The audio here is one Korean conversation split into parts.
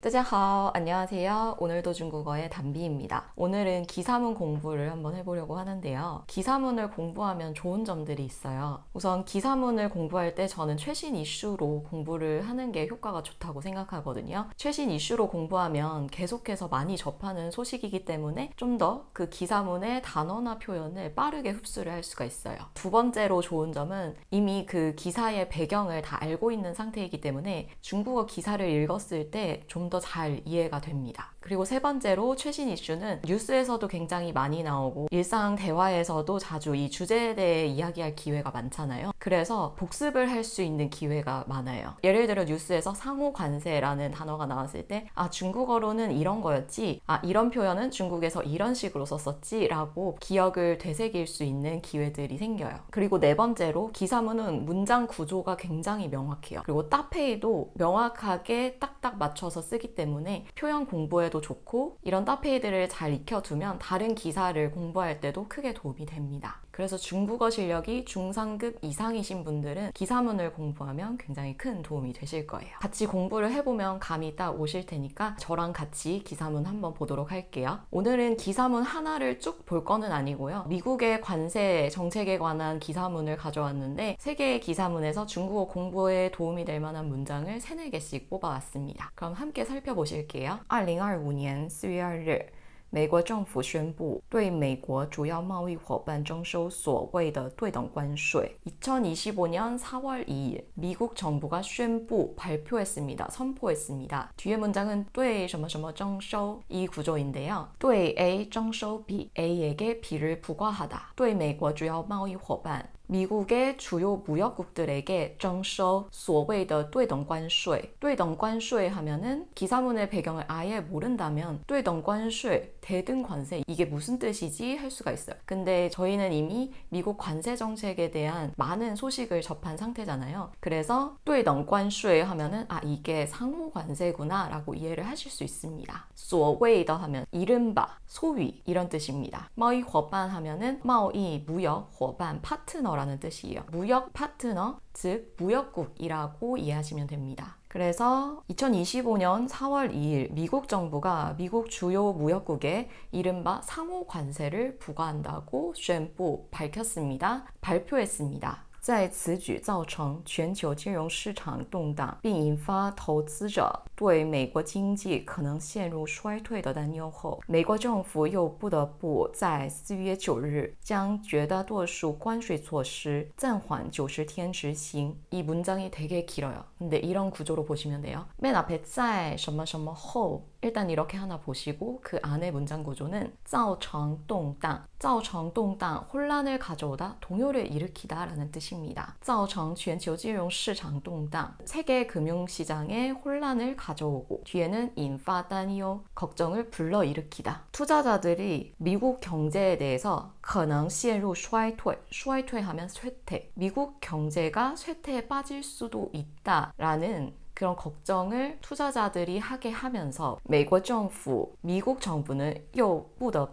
大家好, 안녕하세요. 오늘도 중국어의 담비입니다. 오늘은 기사문 공부를 한번 해보려고 하는데요. 기사문을 공부하면 좋은 점들이 있어요. 우선 기사문을 공부할 때 저는 최신 이슈로 공부를 하는 게 효과가 좋다고 생각하거든요. 최신 이슈로 공부하면 계속해서 많이 접하는 소식이기 때문에 좀 더 그 기사문의 단어나 표현을 빠르게 흡수를 할 수가 있어요. 두 번째로 좋은 점은 이미 그 기사의 배경을 다 알고 있는 상태이기 때문에 중국어 기사를 읽었을 때 좀 더 잘 이해가 됩니다. 그리고 세 번째로 최신 이슈는 뉴스에서도 굉장히 많이 나오고 일상 대화에서도 자주 이 주제에 대해 이야기할 기회가 많잖아요. 그래서 복습을 할 수 있는 기회가 많아요. 예를 들어 뉴스에서 상호 관세라는 단어가 나왔을 때 중국어로는 이런 거였지, 이런 표현은 중국에서 이런 식으로 썼었지 라고 기억을 되새길 수 있는 기회들이 생겨요. 그리고 네 번째로 기사문은 문장 구조가 굉장히 명확해요. 그리고 따페이도 명확하게 딱딱 맞춰서 쓰기 때문에 표현 공부에도 좋고, 이런 따페이들을 잘 익혀두면 다른 기사를 공부할 때도 크게 도움이 됩니다. 그래서 중국어 실력이 중상급 이상이신 분들은 기사문을 공부하면 굉장히 큰 도움이 되실 거예요. 같이 공부를 해보면 감이 딱 오실 테니까 저랑 같이 기사문 한번 보도록 할게요. 오늘은 기사문 하나를 쭉 볼 거는 아니고요. 미국의 관세 정책에 관한 기사문을 가져왔는데 세 개의 기사문에서 중국어 공부에 도움이 될 만한 문장을 3-4개씩 뽑아왔습니다. 그럼 함께 살펴보실게요. 2025年4月2日美国政府宣布对美国主要贸易伙伴征收所谓的对等关税. 2025년 4월 2일 미국 정부가 宣布 발표했습니다. 선포했습니다. 뒤에 문장은 对什么什么征收 이 구조인데요. 对 A 征收 B, A에게 B를 부과하다. 对美国主要贸易伙伴 미국의 주요 무역국들에게 征收所谓的对等关税. 对等关税 하면은 기사문의 배경을 아예 모른다면 对等关税 대등 관세, 이게 무슨 뜻이지 할 수가 있어요. 근데 저희는 이미 미국 관세 정책에 대한 많은 소식을 접한 상태잖아요. 그래서 对等关税 하면은 이게 상호 관세구나 라고 이해를 하실 수 있습니다. 所谓的 하면 이른바, 소위 이런 뜻입니다. 贸易伙伴 하면은 贸易, 무역, 伙伴, 파트너 라는 뜻이에요. 무역 파트너, 즉 무역국이라고 이해하시면 됩니다. 그래서 2025년 4월 2일 미국 정부가 미국 주요 무역국에 이른바 상호 관세를 부과한다고 宣布 밝혔습니다. 발표했습니다. 在此举造成全球金融市场动荡，并引发投资者对美国经济可能陷入衰退的担忧后，美国政府又不得不在4月9日将绝大多数关税措施暂缓90天执行. 이 문장이 되게 길어요. 근데 이런 구조로 보시면 돼요. 맨 앞에 在什么什么后 일단 이렇게 하나 보시고 그 안에 문장 구조는 造成动荡. 造成动荡, 혼란을 가져오다, 동요를 일으키다 라는 뜻입니다. 造成全球金融市场动荡, 세계 금융시장에 혼란을 가져오고, 뒤에는 引发担忧, 걱정을 불러일으키다. 투자자들이 미국 경제에 대해서 可能陷入衰退, 衰退 하면 쇠퇴, 미국 경제가 쇠퇴에 빠질 수도 있다라는 그런 걱정을 투자자들이 하게 하면서 美国政府, 미국 정부는 又不得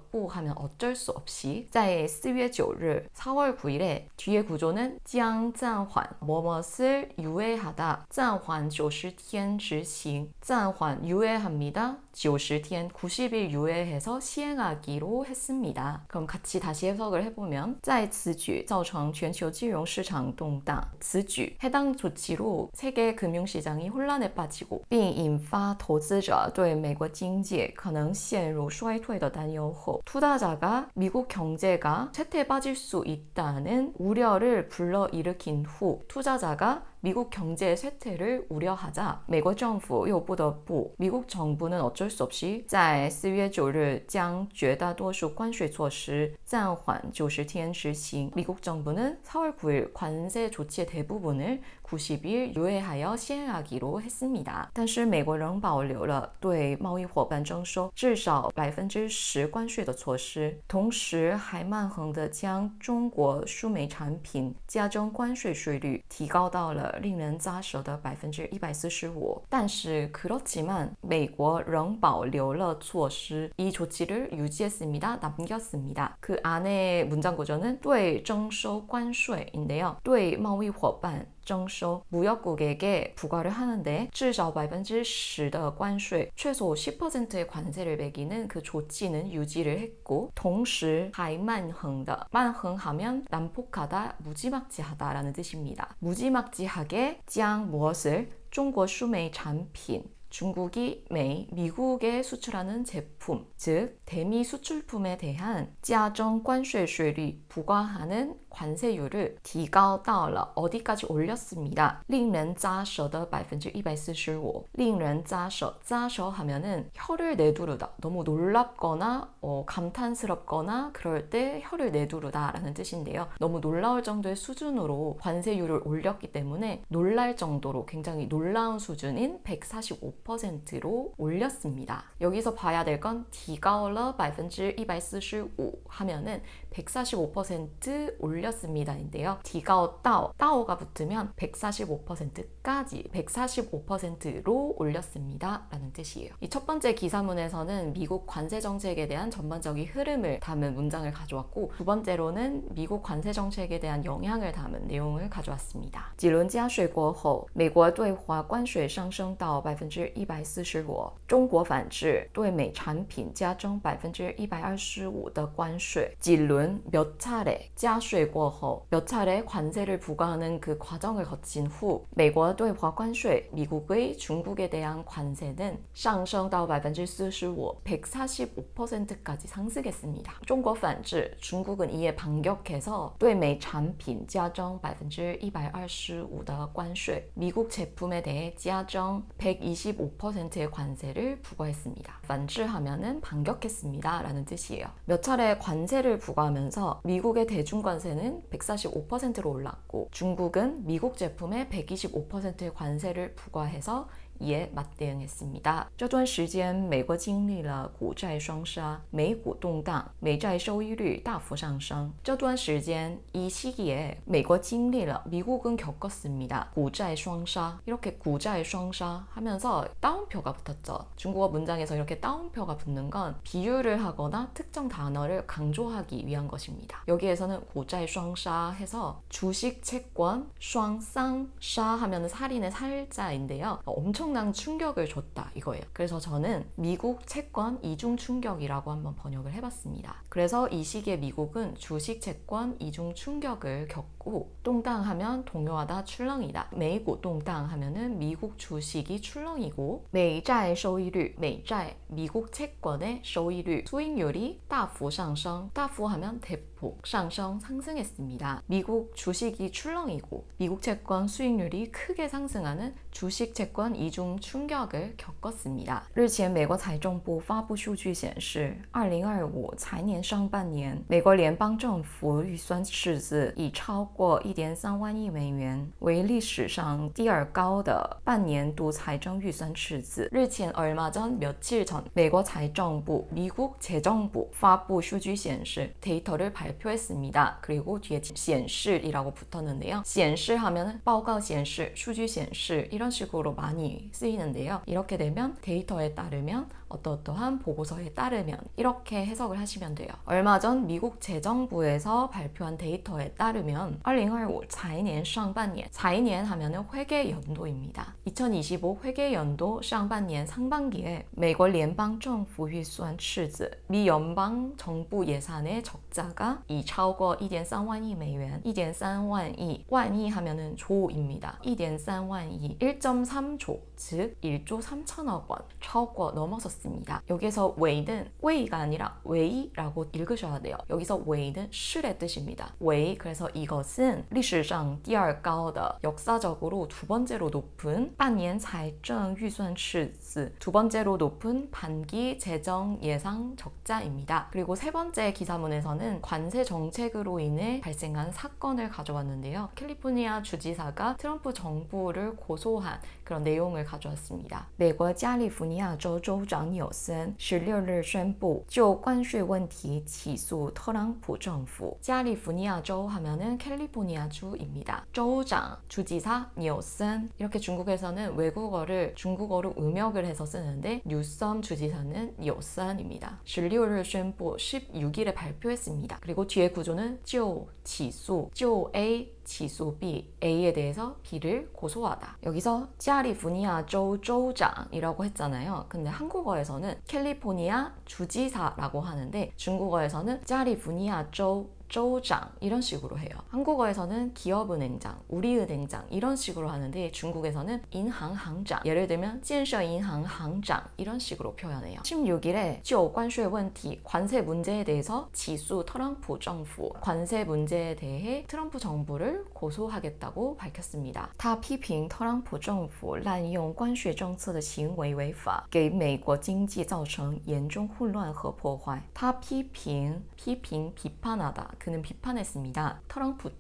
不 하면 어쩔 수 없이 在4月9日 4월 9일에 뒤에 구조는 将暂缓 뭐뭇을 유예하다, 暂缓90天执行, 暂缓 유예합니다. 90天, 90일 유예해서 시행하기로 했습니다. 그럼 같이 다시 해석을 해보면 在此举造成全球金融市场动荡. 此举, 해당 조치로 세계 금융시장이 혼란에 빠지고 并引发投资者对美国经济可能陷入衰退的担忧后, 투자자가 미국 경제가 쇠퇴에 빠질 수 있다는 우려를 불러일으킨 후, 투자자가 미국 경제의 쇠퇴를 우려하자 美国政府又不得不, 미국 정부는 어쩔 수 없이 在4月9日将绝大多数关税措施暂缓90天执行. 미국 정부는 4월 9일 관세 조치의 대부분을 90일 유예하여 시행하기로 했습니다. 但是美国仍保留了对贸易伙伴征收至少10%关税的措施，同时还蛮横地将中国输美产品加征关税税率提高到了令人咂舌的145%. 但是 그렇지만 美国仍保留了措施, 이 조치를 유지했습니다. 남겼습니다. 그 안에 문장 구조는 对征收关税인데요. 对贸易伙伴征收 무역국에게 부과를 하는데 至少 10%的关税 최소 10%의 관세를 매기는 그 조치는 유지를 했고 同时还蛮横的 만흥하면 난폭하다, 무지막지하다라는 뜻입니다. 무지막지하게 将 무엇을 中国输美产品 중국이 미국에 수출하는 제품, 즉 대미 수출품에 대한 加征关税税率 부과하는 관세율을 提高到了 어디까지 올렸습니다. 令人咂舌的 145%令人咂舌 咂舌 하면은 혀를 내두르다, 너무 놀랍거나 감탄스럽거나 그럴 때 혀를 내두르다 라는 뜻인데요. 너무 놀라울 정도의 수준으로 관세율을 올렸기 때문에 놀랄 정도로 굉장히 놀라운 수준인 145%로 올렸습니다. 여기서 봐야 될 건 提高了 145% 하면은 145% 올렸습니다인데요. 提高到 따오가 붙으면 145%까지 145%로 올렸습니다 라는 뜻이에요. 이 첫 번째 기사문에서는 미국 관세 정책에 대한 전반적인 흐름을 담은 문장을 가져왔고 두 번째로는 미국 관세 정책에 대한 영향을 담은 내용을 가져왔습니다. 几轮加税过后美国对华关税上升到 145%中国反制对美产品加征 125% 的关税几轮몇 차례 加税过后 몇 차례 관세를 부과하는 그 과정을 거친 후 美国对华关税 미국의 중국에 대한 관세는 上升到 45% 145%까지 상승했습니다. 中国反制 중국은 이에 반격해서 对美产品加征 125% 的关税 미국 제품에 대해 加征 125%의 관세를 부과했습니다. 반지하면은 반격했습니다 라는 뜻이에요. 몇 차례 관세를 부과하면서 미국의 대중관세는 145%로 올랐고 중국은 미국 제품에 125%의 관세를 부과해서也 맞대응했습니다. 这段时间美国经历了股债双杀美股动荡美债收益率大幅上升这段时间이 시기에 美国经历了 미국은 겪었습니다. 股债双杀 이렇게 股债双杀 하면서 따옴표가 붙었죠. 중국어 문장에서 이렇게 따옴표가 붙는 건 비유를 하거나 특정 단어를 강조하기 위한 것입니다. 여기에서는 股债双杀 해서 주식 채권 双쌍杀 하면 살인의 살자인데요. 엄청난 충격을 줬다 이거예요. 그래서 저는 미국 채권 이중 충격이라고 한번 번역을 해봤습니다. 그래서 이 시기에 미국은 주식 채권 이중 충격을 겪고 동당하면 동요하다 출렁이다.美股 동당하면은 미국 주식이 출렁이고 美债收益率 美债 미국 채권의 收益率 수익률이 大幅上升 大幅 하면 대폭 上升 상승했습니다. 미국 주식이 출렁이고 미국 채권 수익률이 크게 상승하는 주식 채권 이중 충격을 겪었습니다. 日前美国财政部发布数据显示2025财年上半年美国联邦政府预算赤字已超过 1.3万亿美元为历史上第二高的半年度财政预算赤字日前 얼마 전 며칠 전美国财政部 미국 재정부 发布数据显示 데이터를 발표했습니다. 그리고 뒤에 显示이라고 붙었는데요. 显示하면 报告显示 数据显示이런 식으로 많이 쓰이는데요. 이렇게 되면 데이터에 따르면 어떠한 보고서에 따르면 이렇게 해석을 하시면 돼요. 얼마 전 미국 재정부에서 발표한 데이터에 따르면 2025财年上半年 财年하면은 회계연도입니다. 2025 회계연도 上半年 상반기에 美国联邦政府预算赤字 미 연방 정부 예산의 적자가 이 超过 1.3万亿美元 1.3万亿 万亿 하면은 조입니다. 1.3万亿 1.3조 즉 1조 3천억 원 超过 넘어섰습니다. 여기서 웨이는 웨이가 아니라 웨이라고 읽으셔야 돼요. 여기서 웨이는 실의 뜻입니다. 웨이 그래서 이것은 历史上第二高的 역사적으로 두 번째로 높은 半年财政预算赤字 두 번째로 높은 반기 재정 예상 적자입니다. 그리고 세 번째 기사문에서는 관세 정책으로 인해 발생한 사건을 가져왔는데요. 캘리포니아 주지사가 트럼프 정부를 고소한 그런 내용을 가져왔습니다. 美国加利福尼亚州州长纽森16日宣布就关税问题起诉特朗普政府 加利福尼亚州하면은 캘리포니아주입니다.州长, 주지사, 뉴섬 이렇게 중국에서는 외국어를 중국어로 음역을 해서 쓰는데 뉴섬 주지사는 뉴섬입니다. 16일宣布 16일에 발표했습니다. 그리고 그리고 뒤에 구조는 就起诉就 A起诉B, A에 대해서 B를 고소하다. 여기서 캘리포니아 주州长이라고 했잖아요. 근데 한국어에서는 캘리포니아 주지사라고 하는데 중국어에서는 캘리포니아 주州长 이런 식으로 해요. 한국어에서는 기업은행장, 우리은행장 이런 식으로 하는데 중국에서는 인항항장, 예를 들면 建设银行行长 이런 식으로 표현해요. 16일에 就关税问题, 관세 문제에 대해서 起诉 트럼프 정부, 관세 문제에 대해 트럼프 정부를 고소하겠다고 밝혔습니다. 他批评特朗普政府滥用关税政策的行为违法，给美国经济造成严重混乱和破坏。他批评 비판하다. 그는 비판했습니다. 트럼프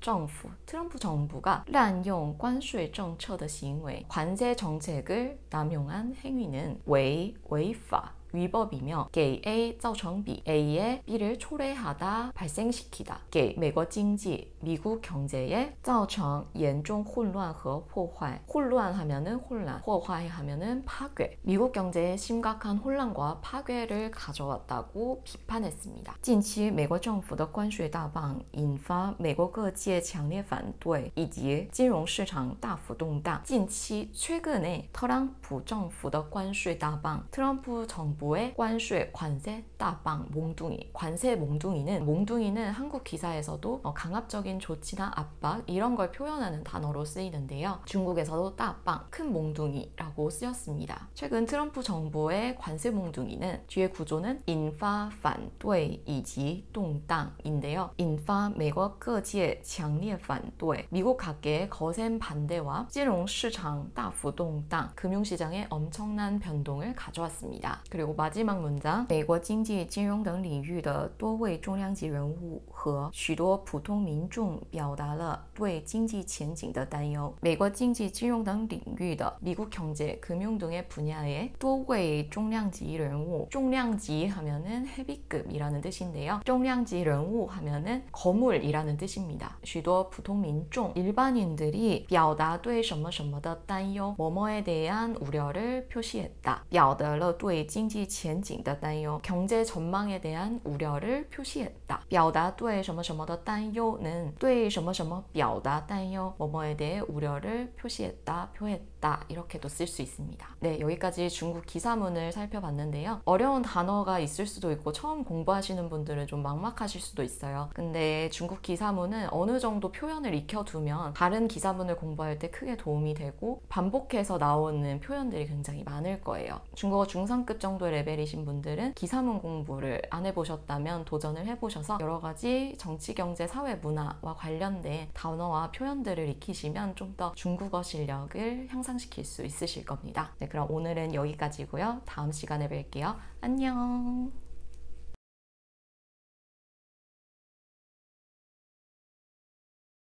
정부가 滥用关税政策的行为, 관세 정책을 남용한 행위는 违法 위법이며 给 A 造成 B, A의 B를 초래하다, 발생시키다. 给 미국 경제에 造成严重混乱和破坏. 혼란하면은 혼란, 破坏하면은 파괴. 미국 경제에 심각한 혼란과 파괴를 가져왔다고 비판했습니다. 近期美国政府的关税大棒引发美国各界强烈反对以及金融市场大幅动荡. 近期 최근에 트럼프 정부의 关税大棒, 트럼프 정부의 관세 따방 몽둥이, 관세 몽둥이는 한국 기사에서도 강압적인 조치나 압박 이런 걸 표현하는 단어로 쓰이는데요. 중국에서도 따방, 큰 몽둥이라고 쓰였습니다. 최근 트럼프 정부의 관세 몽둥이는 뒤에 구조는 인파反对以及动荡인데요. 인파 美国各界强烈反对, 미국 각계의 거센 반대와 金融市场大幅动荡, 금융시장의 엄청난 변동을 가져왔습니다. 그리고 마지막 문장, 美国经济金融等领域的多位重量级人物和许多普通民众表达了对经济前景的担忧. 美国经济金融等领域的 미국 경제, 금융 등의 분야의 多位重量级人物,重量级 하면은 헤비급이라는 뜻인데요. 重量级人物 하면은 거물이라는 뜻입니다. 许多普通民众, 일반인들이 表达对什么什么的担忧, 뭐뭐에 대한 우려를 표시했다. 表达了对经济前景的担忧, 경제 전망에 대한 우려를 표시했다. 表达对什么什么的担忧는 对什么什么表达担忧, 뭐뭐에 대해 우려를 표시했다, 표했다 이렇게도 쓸 수 있습니다. 네, 여기까지 중국 기사문을 살펴봤는데요. 어려운 단어가 있을 수도 있고 처음 공부하시는 분들은 좀 막막하실 수도 있어요. 근데 중국 기사문은 어느 정도 표현을 익혀두면 다른 기사문을 공부할 때 크게 도움이 되고 반복해서 나오는 표현들이 굉장히 많을 거예요. 중국어 중상급 정도의 레벨이신 분들은 기사문 공부를 안 해보셨다면 도전을 해보셔서 여러 가지 정치, 경제, 사회, 문화와 관련된 단어와 표현들을 익히시면 좀 더 중국어 실력을 향상시킬 수 있으실 겁니다. 네, 그럼 오늘은 여기까지고요. 다음 시간에 뵐게요. 안녕.